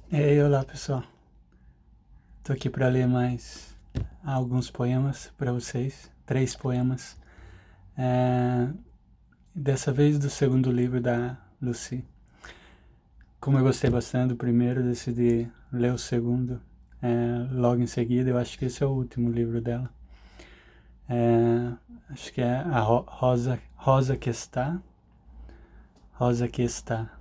Ei, olá pessoal, tô aqui para ler mais alguns poemas para vocês, 3 poemas, é, dessa vez do segundo livro da Lucy. Como eu gostei bastante do primeiro, decidi ler o segundo logo em seguida. Eu acho que esse é o último livro dela. Acho que é a Rosa que está, Rosa que está.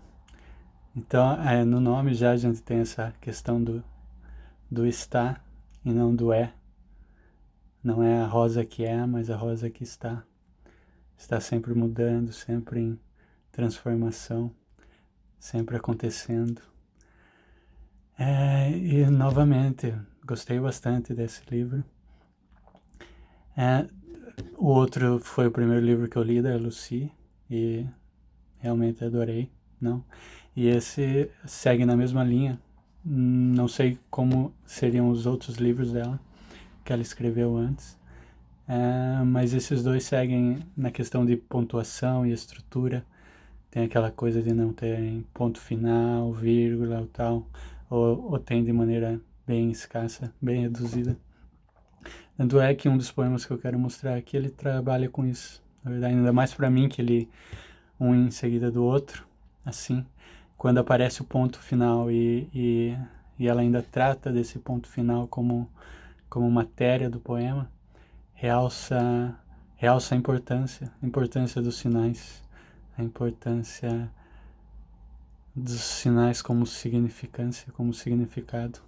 Então, no nome já a gente tem essa questão do está e não do é. Não é a rosa que é, mas a rosa que está. Está sempre mudando, sempre em transformação, sempre acontecendo. E novamente, gostei bastante desse livro. É, o outro foi o primeiro livro que eu li da Lucy e realmente adorei, não? E esse segue na mesma linha. Não sei como seriam os outros livros dela que ela escreveu antes, mas esses dois seguem na questão de pontuação e estrutura. Tem aquela coisa de não ter ponto final, vírgula ou tal, ou tem de maneira bem escassa, bem reduzida. Tanto é que um dos poemas que eu quero mostrar aqui, ele trabalha com isso. Na verdade, ainda mais para mim, que ele um em seguida do outro, assim, quando aparece o ponto final e ela ainda trata desse ponto final como matéria do poema, realça, realça a importância dos sinais, a importância dos sinais como significância, como significado,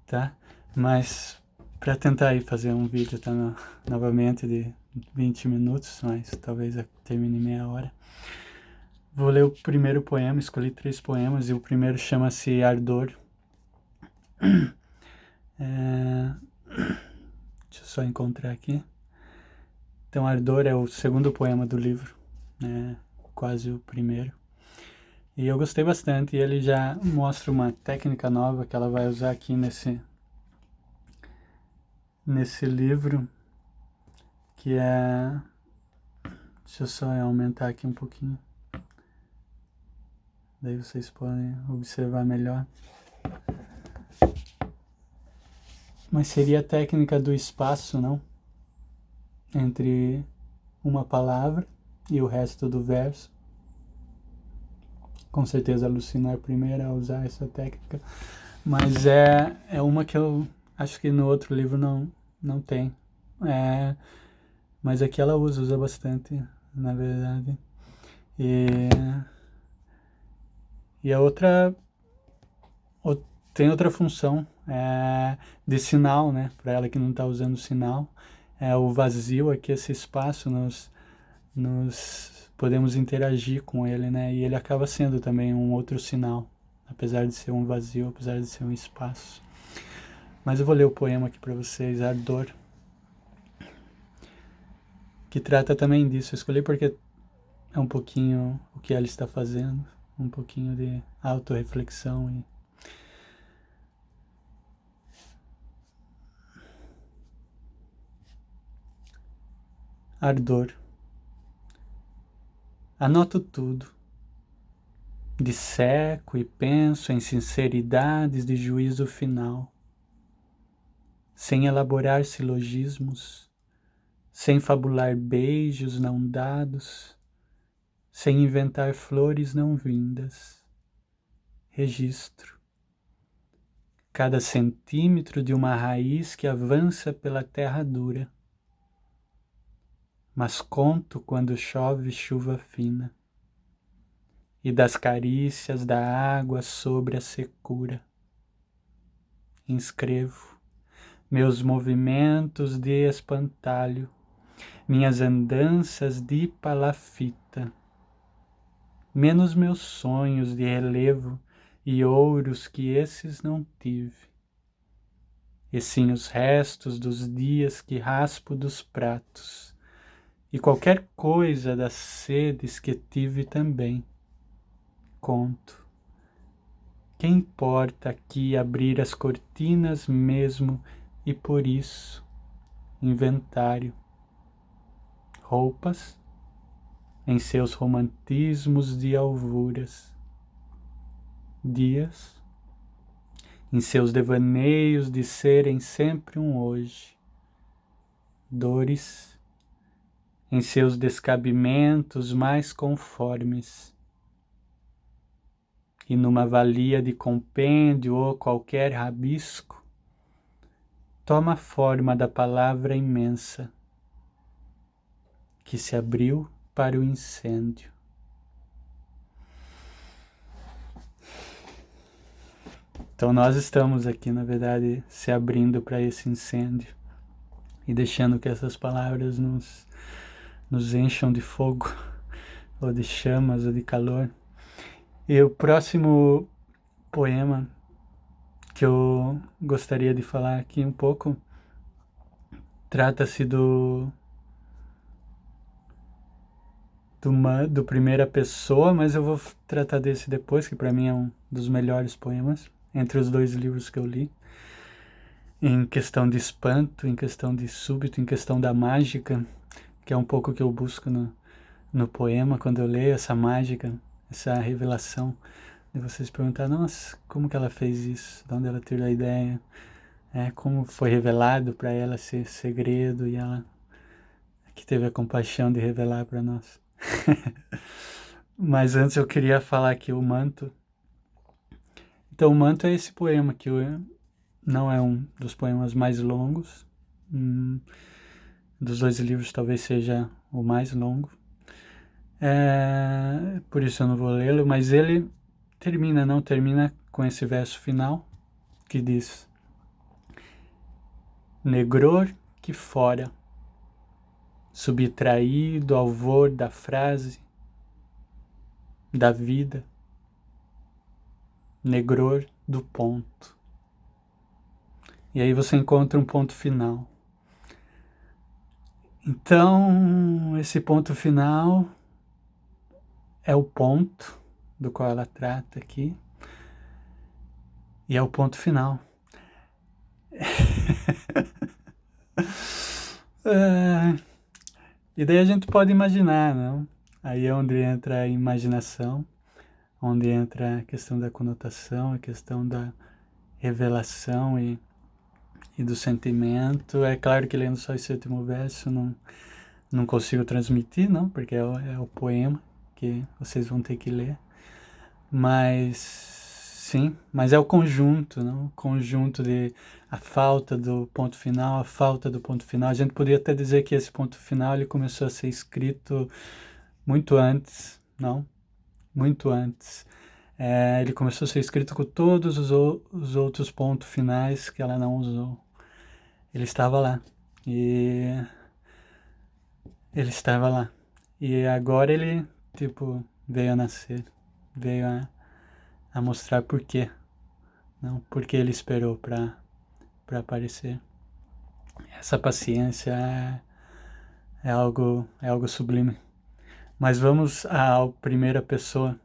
tá? Mas para tentar aí fazer um vídeo tá novamente de 20 minutos, mas talvez termine meia hora. Vou ler o primeiro poema, escolhi 3 poemas e o primeiro chama-se Ardor. É... Deixa eu só encontrar aqui. Então, Ardor é o segundo poema do livro, né? Quase o primeiro. E eu gostei bastante, e ele já mostra uma técnica nova que ela vai usar aqui nesse livro, que é... Deixa eu só aumentar aqui um pouquinho. Daí vocês podem observar melhor. Mas seria a técnica do espaço, não? Entre uma palavra e o resto do verso. Com certeza a Lucina é a primeira a usar essa técnica. Mas é uma que eu acho que no outro livro não tem. É, mas aqui ela usa bastante, na verdade. E, e a outra tem outra função de sinal, né? Para ela que não está usando sinal. É o vazio aqui, esse espaço, nos podemos interagir com ele, né? E ele acaba sendo também um outro sinal, apesar de ser um vazio, apesar de ser um espaço. Mas eu vou ler o poema aqui para vocês, Ardor, que trata também disso. Eu escolhi porque é um pouquinho o que ela está fazendo, um pouquinho de autorreflexão e ardor. Anoto tudo, disseco e penso em sinceridades de juízo final, sem elaborar silogismos, sem fabular beijos não dados, sem inventar flores não vindas. Registro cada centímetro de uma raiz que avança pela terra dura, mas conto quando chove chuva fina, e das carícias da água sobre a secura. Inscrevo meus movimentos de espantalho, minhas andanças de palafita, menos meus sonhos de relevo e ouros que esses não tive, e sim os restos dos dias que raspo dos pratos, e qualquer coisa das sedes que tive também. Conto. Que importa aqui abrir as cortinas mesmo e por isso, inventário. Roupas em seus romantismos de alvuras. Dias em seus devaneios de serem sempre um hoje, dores, em seus descabimentos mais conformes, e numa valia de compêndio ou qualquer rabisco, toma a forma da palavra imensa, que se abriu para o incêndio. Então nós estamos aqui, na verdade, se abrindo para esse incêndio e deixando que essas palavras nos encham de fogo, ou de chamas, ou de calor. E o próximo poema que eu gostaria de falar aqui um pouco trata-se do primeira pessoa, mas eu vou tratar desse depois, que para mim é um dos melhores poemas, entre os dois livros que eu li, em questão de espanto, em questão de súbito, em questão da mágica, que é um pouco o que eu busco no poema, quando eu leio essa mágica, essa revelação, de vocês perguntar, nossa, como que ela fez isso? De onde ela tirou a ideia? Como foi revelado para ela esse segredo e ela que teve a compaixão de revelar para nós. Mas antes eu queria falar aqui o Manto. Então, o Manto é esse poema que não é um dos poemas mais longos. Dos dois livros talvez seja o mais longo. Por isso eu não vou lê-lo, mas ele não termina com esse verso final que diz: negror que fora, subtraído ao alvor da frase, da vida, negror do ponto. E aí você encontra um ponto final. Então, esse ponto final é o ponto do qual ela trata aqui. E é o ponto final. E daí a gente pode imaginar, não? Aí é onde entra a imaginação, onde entra a questão da conotação, a questão da revelação e do sentimento. É claro que lendo só esse último verso não consigo transmitir, não, porque é o poema que vocês vão ter que ler. Mas sim, mas é o conjunto, não? O conjunto de a falta do ponto final, a falta do ponto final. A gente poderia até dizer que esse ponto final ele começou a ser escrito muito antes, não? Muito antes. Ele começou a ser escrito com todos os outros pontos finais que ela não usou. Ele estava lá. E ele estava lá. E agora ele, veio a nascer. Veio a mostrar por quê. Não, porque ele esperou para aparecer. Essa paciência é algo sublime. Mas vamos à primeira pessoa.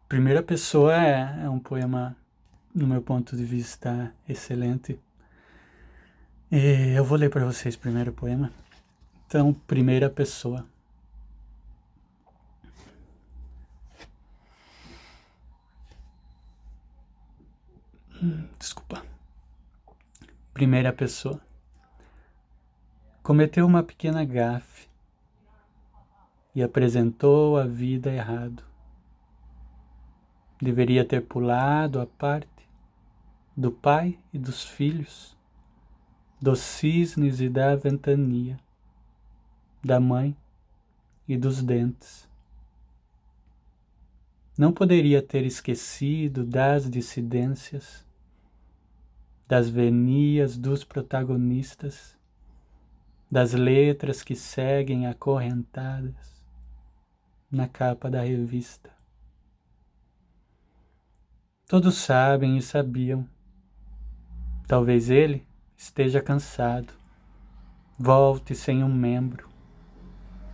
Primeira pessoa é um poema, no meu ponto de vista, excelente. E eu vou ler para vocês primeiro o poema. Então, primeira pessoa. Desculpa. Primeira pessoa. Cometeu uma pequena gafe e apresentou a vida errado. Deveria ter pulado a parte do pai e dos filhos, dos cisnes e da ventania, da mãe e dos dentes. Não poderia ter esquecido das dissidências, das venias dos protagonistas, das letras que seguem acorrentadas na capa da revista. Todos sabem e sabiam. Talvez ele esteja cansado, volte sem um membro.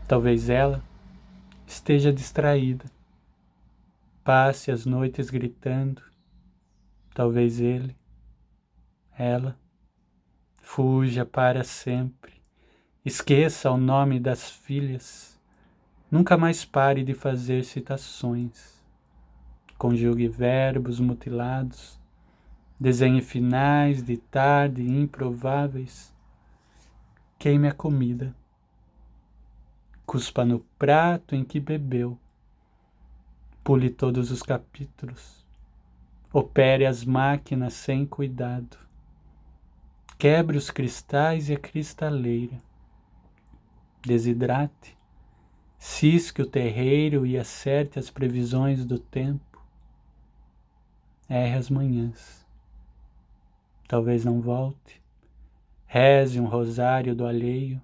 Talvez ela esteja distraída, passe as noites gritando. Talvez ela, fuja para sempre, esqueça o nome das filhas, nunca mais pare de fazer citações. conjugue verbos mutilados, desenhe finais de tarde improváveis, queime a comida, cuspa no prato em que bebeu, pule todos os capítulos, opere as máquinas sem cuidado, quebre os cristais e a cristaleira, desidrate, cisque o terreiro e acerte as previsões do tempo, erre as manhãs, talvez não volte, reze um rosário do alheio,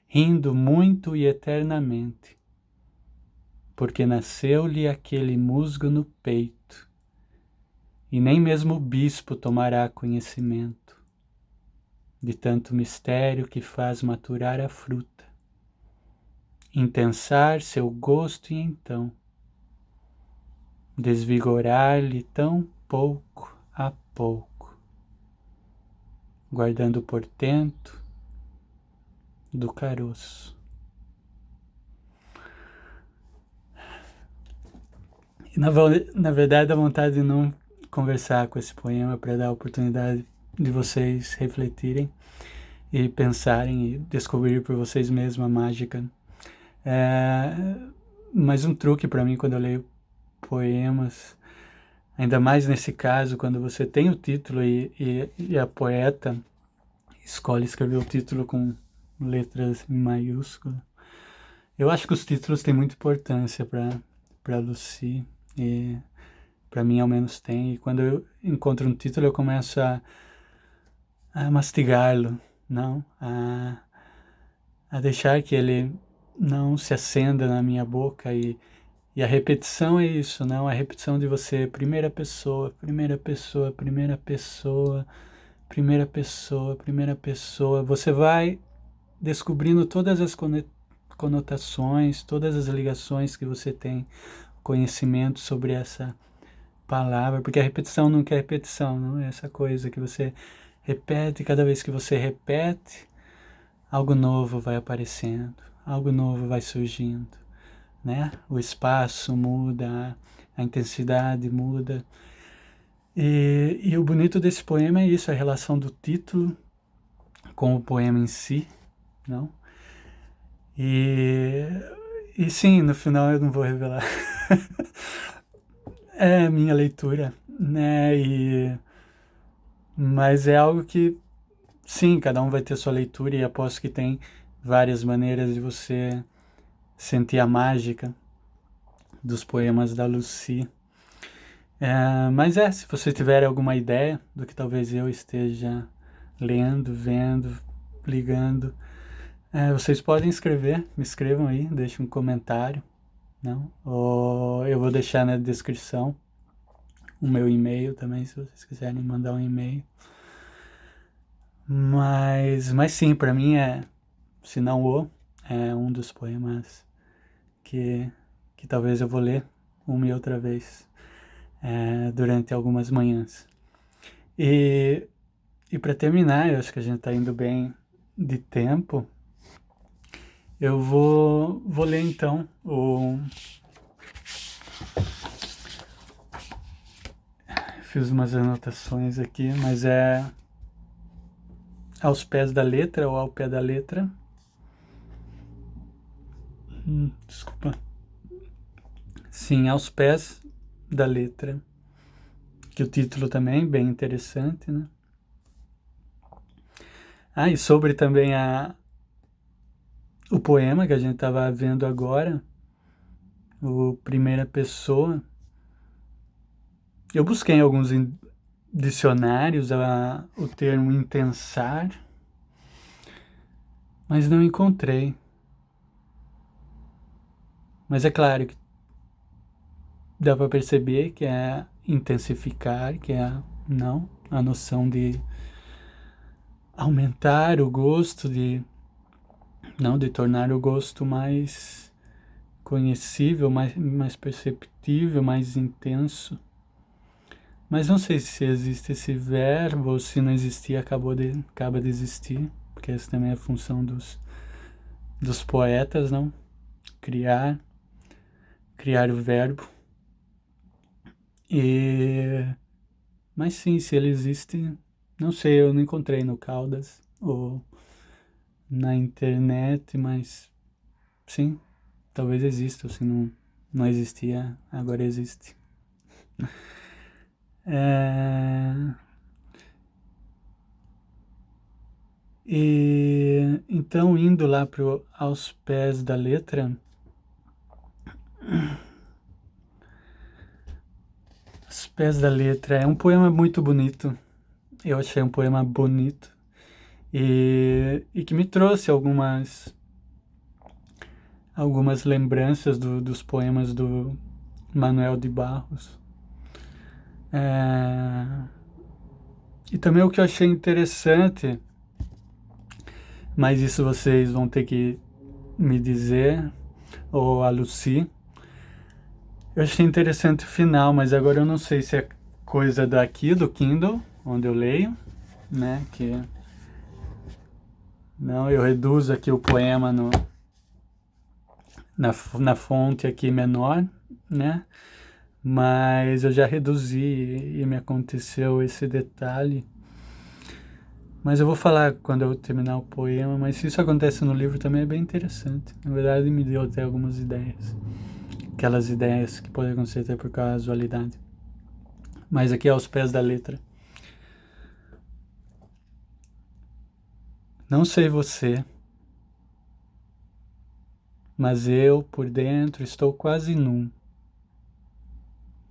rindo muito e eternamente, porque nasceu-lhe aquele musgo no peito, e nem mesmo o bispo tomará conhecimento de tanto mistério que faz maturar a fruta, intensar seu gosto e então desvigorar-lhe tão pouco a pouco, guardando o portento do caroço. E na verdade a vontade de não conversar com esse poema para dar a oportunidade de vocês refletirem e pensarem e descobrir por vocês mesmos a mágica. Mas um truque para mim quando eu leio poemas, ainda mais nesse caso, quando você tem o título e a poeta escolhe escrever o título com letras em maiúscula. Eu acho que os títulos têm muita importância para Lucy, e para mim ao menos tem. E quando eu encontro um título eu começo a mastigá-lo, não? A deixar que ele não se acenda na minha boca. E a repetição é isso, não? A repetição de você, primeira pessoa, primeira pessoa, primeira pessoa, primeira pessoa, primeira pessoa. Você vai descobrindo todas as conotações, todas as ligações que você tem, conhecimento sobre essa palavra, porque a repetição nunca é repetição, não é essa coisa que você repete, cada vez que você repete, algo novo vai aparecendo, algo novo vai surgindo, né? O espaço muda, a intensidade muda. E o bonito desse poema é isso, a relação do título com o poema em si, não? E sim, no final eu não vou revelar. É a minha leitura, né? Mas é algo que, sim, cada um vai ter sua leitura e aposto que tem várias maneiras de você sentir a mágica dos poemas da Lucy. Mas se você tiver alguma ideia do que talvez eu esteja lendo, vendo, ligando, vocês podem escrever, me escrevam aí, deixem um comentário, não? Ou eu vou deixar na descrição o meu e-mail também, se vocês quiserem mandar um e-mail. Mas sim, para mim se não é um dos poemas que talvez eu vou ler uma e outra vez durante algumas manhãs. E para terminar, eu acho que a gente está indo bem de tempo. Eu vou ler então fiz umas anotações aqui, mas é aos pés da letra ou ao pé da letra. Desculpa. Sim, aos pés da letra. Que o título também é bem interessante, né? E sobre também o poema que a gente estava vendo agora, o Primeira Pessoa. Eu busquei em alguns dicionários o termo intensar, mas não encontrei. Mas é claro que dá para perceber que é intensificar, que é a noção de aumentar o gosto, de tornar o gosto mais conhecível, mais perceptível, mais intenso. Mas não sei se existe esse verbo ou se não existia, acaba de existir, porque essa também é a função dos poetas, não? Criar o verbo. E... Mas sim, se ele existe, não sei, eu não encontrei no Caldas ou na internet, mas sim, talvez exista, ou se não existia, agora existe. É... E então, indo lá aos pés da letra, os pés da letra é um poema muito bonito. Eu achei um poema bonito e que me trouxe algumas lembranças dos poemas do Manuel de Barros. É, e também o que eu achei interessante, mas isso vocês vão ter que me dizer, ou a Lucy. Eu achei interessante o final, mas agora eu não sei se é coisa daqui do Kindle, onde eu leio, né? Que não, eu reduzo aqui o poema na fonte aqui menor, né? Mas eu já reduzi e me aconteceu esse detalhe. Mas eu vou falar quando eu terminar o poema, mas se isso acontece no livro também é bem interessante. Na verdade, me deu até algumas ideias. Aquelas ideias que podem acontecer até por casualidade. Mas aqui aos pés da letra. Não sei você, mas eu, por dentro, estou quase nu.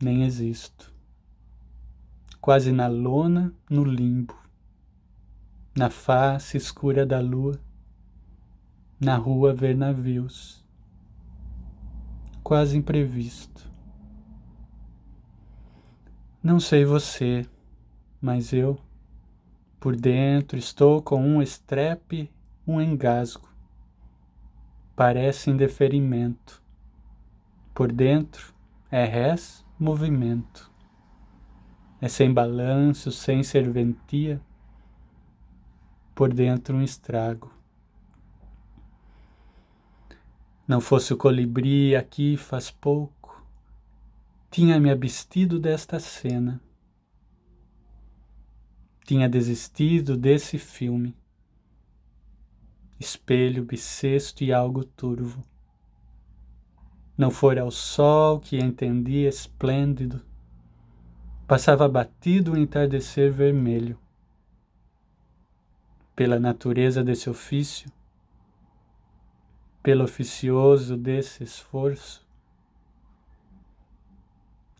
Nem existo. Quase na lona, no limbo. Na face escura da lua. Na rua ver navios. Quase imprevisto. Não sei você, mas eu, por dentro, estou com um estrepe, um engasgo. Parece indeferimento. Por dentro, é res movimento. É sem balanço, sem serventia. Por dentro, um estrago. Não fosse o colibri aqui faz pouco, tinha me abstido desta cena. Tinha desistido desse filme. Espelho, bissexto e algo turvo. Não fora o sol que entendia esplêndido. Passava batido o entardecer vermelho. Pela natureza desse ofício, pelo oficioso desse esforço.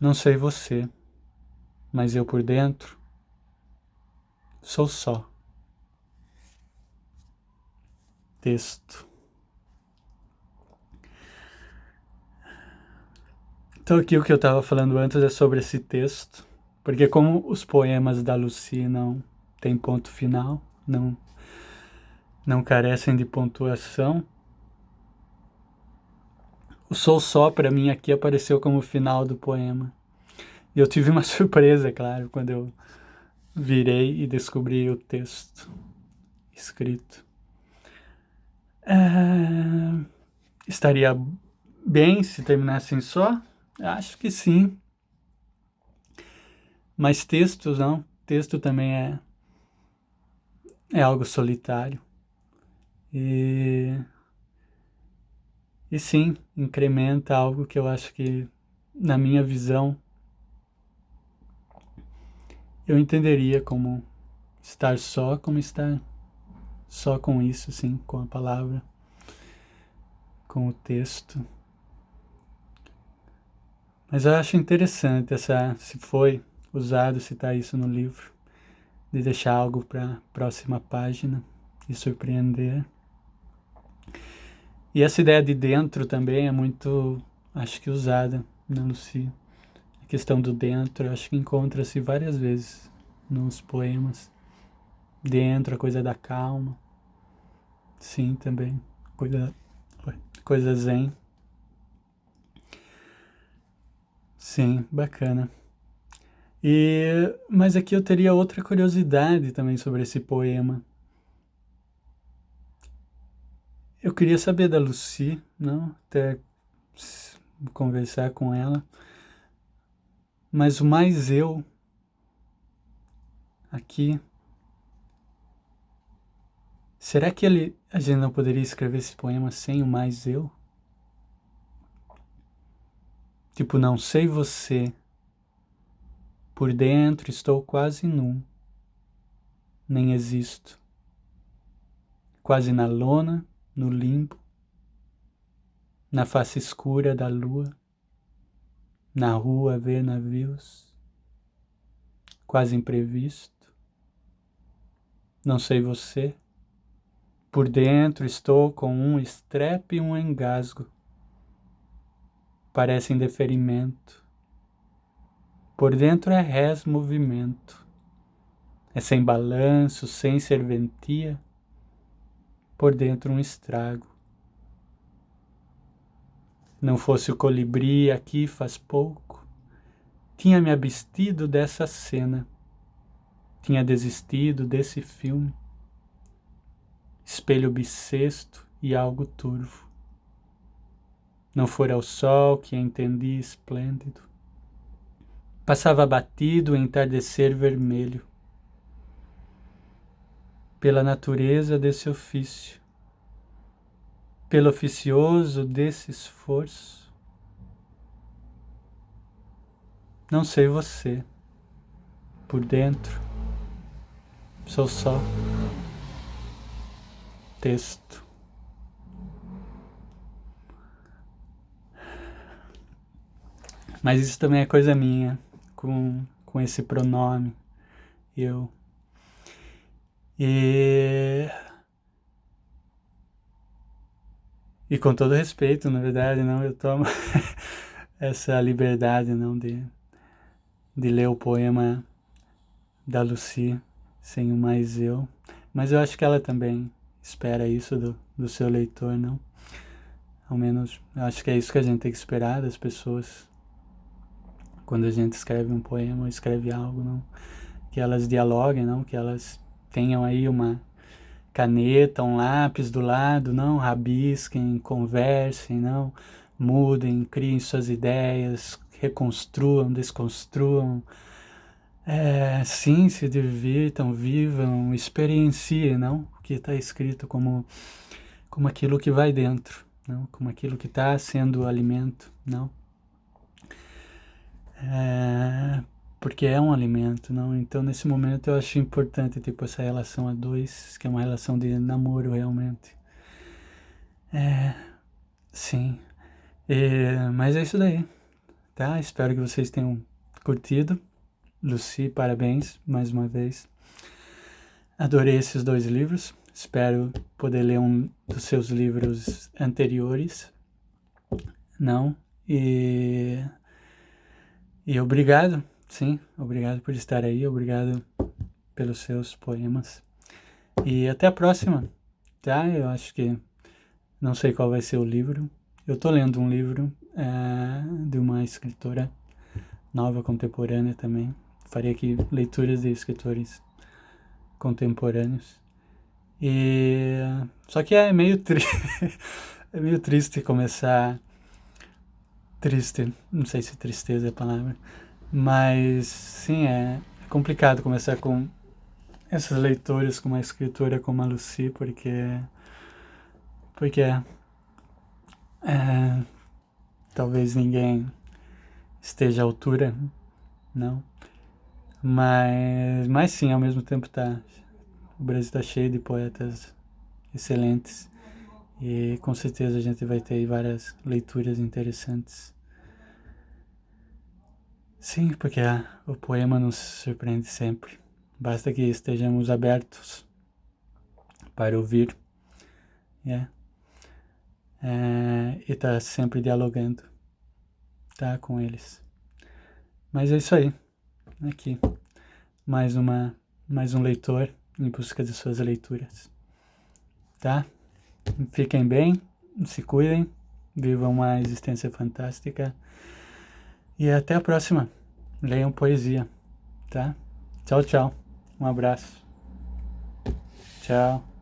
Não sei você, mas eu por dentro sou só. Texto. Então aqui o que eu estava falando antes é sobre esse texto, porque como os poemas da Lucy não têm ponto final, não carecem de pontuação, o Sou Só para mim aqui apareceu como final do poema. E eu tive uma surpresa, claro, quando eu virei e descobri o texto escrito. Estaria bem se terminasse em só? Acho que sim. Mas textos não. Texto também é algo solitário. E, e sim, incrementa algo que eu acho que, na minha visão, eu entenderia como estar só, como estar só com isso, sim, com a palavra, com o texto. Mas eu acho interessante se foi usado citar isso no livro, de deixar algo para a próxima página e surpreender. E essa ideia de dentro também é muito, acho que usada na Lucy. A questão do dentro, acho que encontra-se várias vezes nos poemas. Dentro, a coisa da calma. Sim, também. Coisa zen. Sim, bacana. Mas aqui eu teria outra curiosidade também sobre esse poema. Eu queria saber da Lucy, não? Até conversar com ela. Mas o mais eu aqui, será que a gente não poderia escrever esse poema sem o mais eu? Tipo, não sei você, por dentro estou quase nu, nem existo, quase na lona, no limbo, na face escura da lua, na rua a ver navios, quase imprevisto. Não sei você, por dentro estou com um estrepe e um engasgo, parece indeferimento. Por dentro é res movimento, é sem balanço, sem serventia, por dentro um estrago. Não fosse o colibri aqui faz pouco, tinha me abstido dessa cena, tinha desistido desse filme, espelho bissexto e algo turvo. Não fora o sol que entendi esplêndido, passava batido o entardecer vermelho, pela natureza desse ofício, pelo oficioso desse esforço. Não sei você, por dentro, sou só texto. Mas isso também é coisa minha, com esse pronome, eu. E com todo respeito, na verdade, não, eu tomo essa liberdade, não, de ler o poema da Lucy sem o mais eu. Mas eu acho que ela também espera isso do seu leitor, não? Ao menos, eu acho que é isso que a gente tem que esperar das pessoas quando a gente escreve um poema ou escreve algo, não? Que elas dialoguem, não? Que elas tenham aí uma caneta, um lápis do lado, não? Rabisquem, conversem, não? Mudem, criem suas ideias, reconstruam, desconstruam. Sim, se divirtam, vivam, experienciem, não? O que está escrito como aquilo que vai dentro, não? Como aquilo que está sendo alimento, não? Porque é um alimento, não? Então, nesse momento, eu acho importante, tipo, essa relação a dois, que é uma relação de namoro, realmente. Sim. Mas é isso daí, tá? Espero que vocês tenham curtido. Lucy, parabéns, mais uma vez. Adorei esses 2 livros. Espero poder ler um dos seus livros anteriores. Não? E obrigado, sim, obrigado por estar aí, obrigado pelos seus poemas. E até a próxima, tá? Eu acho que não sei qual vai ser o livro. Eu tô lendo um livro de uma escritora nova, contemporânea também. Farei aqui leituras de escritores contemporâneos. Só que é meio é meio triste começar. Triste, não sei se tristeza é a palavra, mas sim, é complicado começar com essas leituras com uma escritora como a Lucy, porque talvez ninguém esteja à altura, não? Mas sim, ao mesmo tempo o Brasil está cheio de poetas excelentes e com certeza a gente vai ter várias leituras interessantes. Sim, porque o poema nos surpreende sempre. Basta que estejamos abertos para ouvir, e estar sempre dialogando, tá, com eles. Mas é isso aí, aqui, mais um leitor em busca de suas leituras, tá? Fiquem bem, se cuidem, vivam uma existência fantástica e até a próxima. Leiam poesia, tá? Tchau, tchau. Um abraço. Tchau.